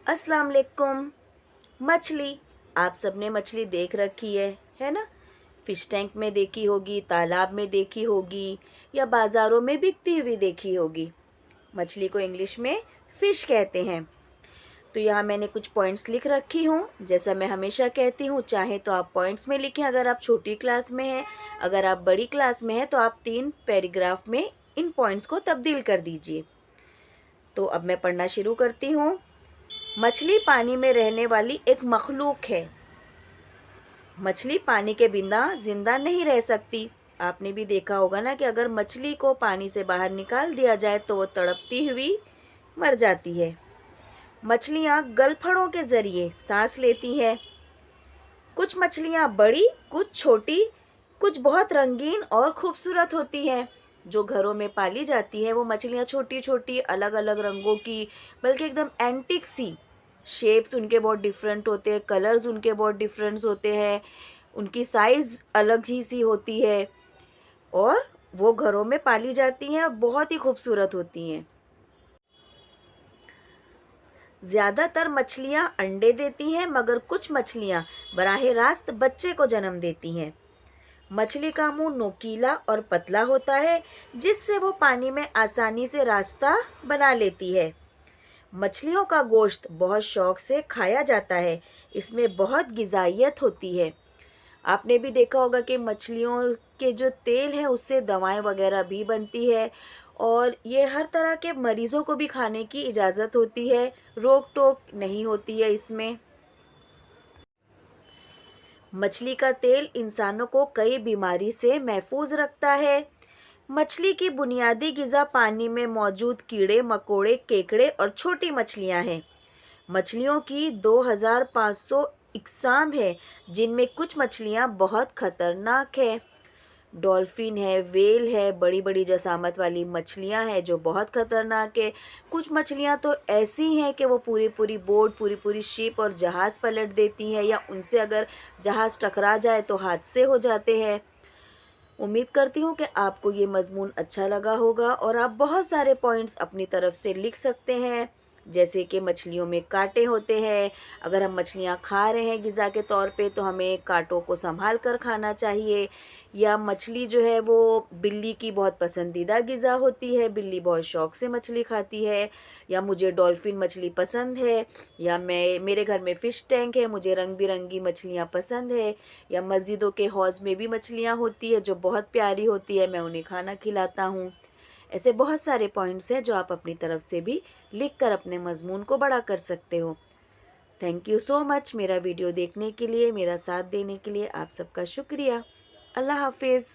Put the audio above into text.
अस्सलाम वालेकुम। मछली, आप सबने मछली देख रखी है ना? फिश टैंक में देखी होगी, तालाब में देखी होगी या बाज़ारों में बिकती हुई देखी होगी। मछली को इंग्लिश में फ़िश कहते हैं। तो यहाँ मैंने कुछ पॉइंट्स लिख रखी हूँ। जैसा मैं हमेशा कहती हूँ, चाहे तो आप पॉइंट्स में लिखें अगर आप छोटी क्लास में हैं, अगर आप बड़ी क्लास में हैं तो आप 3 पैराग्राफ में इन पॉइंट्स को तब्दील कर दीजिए। तो अब मैं पढ़ना शुरू करती हूँ। मछली पानी में रहने वाली एक मखलूक है। मछली पानी के बिना जिंदा नहीं रह सकती। आपने भी देखा होगा ना कि अगर मछली को पानी से बाहर निकाल दिया जाए तो वो तड़पती हुई मर जाती है। मछलियाँ गलफड़ों के जरिए सांस लेती हैं। कुछ मछलियाँ बड़ी, कुछ छोटी, कुछ बहुत रंगीन और खूबसूरत होती हैं। जो घरों में पाली जाती है वो मछलियाँ छोटी छोटी, अलग अलग रंगों की, बल्कि एकदम एंटिक सी। शेप्स उनके बहुत डिफरेंट होते हैं, कलर्स उनके बहुत डिफरेंट होते हैं, उनकी साइज़ अलग ही सी होती है और वो घरों में पाली जाती हैं और बहुत ही खूबसूरत होती हैं। ज़्यादातर मछलियाँ अंडे देती हैं, मगर कुछ मछलियाँ बराह रास्त बच्चे को जन्म देती हैं। मछली का मुंह नोकीला और पतला होता है, जिससे वो पानी में आसानी से रास्ता बना लेती है। मछलियों का गोश्त बहुत शौक से खाया जाता है। इसमें बहुत ग़िज़ाइयत होती है। आपने भी देखा होगा कि मछलियों के जो तेल है उससे दवाएं वगैरह भी बनती है और ये हर तरह के मरीज़ों को भी खाने की इजाज़त होती है, रोक टोक नहीं होती है इसमें। मछली का तेल इंसानों को कई बीमारी से महफूज रखता है। मछली की बुनियादी ग़िज़ा पानी में मौजूद कीड़े मकोड़े, केकड़े और छोटी मछलियाँ हैं। मछलियों की 2500 इकसाम है, जिनमें कुछ मछलियाँ बहुत खतरनाक है। डॉल्फिन है, वेल है, बड़ी बड़ी जसामत वाली मछलियाँ हैं जो बहुत खतरनाक है। कुछ मछलियाँ तो ऐसी हैं कि वो पूरी पूरी बोट, पूरी पूरी शिप और जहाज़ पलट देती हैं, या उनसे अगर जहाज़ टकरा जाए तो हादसे हो जाते हैं। उम्मीद करती हूँ कि आपको ये मज़मून अच्छा लगा होगा और आप बहुत सारे पॉइंट्स अपनी तरफ से लिख सकते हैं। जैसे कि मछलियों में कांटे होते हैं, अगर हम मछलियाँ खा रहे हैं ग़िज़ा के तौर पे तो हमें कांटों को संभाल कर खाना चाहिए। या मछली जो है वो बिल्ली की बहुत पसंदीदा ग़िज़ा होती है, बिल्ली बहुत शौक़ से मछली खाती है। या मुझे डॉल्फिन मछली पसंद है, या मेरे घर में फ़िश टैंक है, मुझे रंग बिरंगी मछलियाँ पसंद है। या मस्जिदों के हौज़ में भी मछलियाँ होती है जो बहुत प्यारी होती है, मैं उन्हें खाना खिलाता हूँ। ऐसे बहुत सारे पॉइंट्स हैं जो आप अपनी तरफ से भी लिख कर अपने मज़मून को बड़ा कर सकते हो। थैंक यू सो मच मेरा वीडियो देखने के लिए, मेरा साथ देने के लिए आप सबका शुक्रिया। अल्लाह हाफिज़।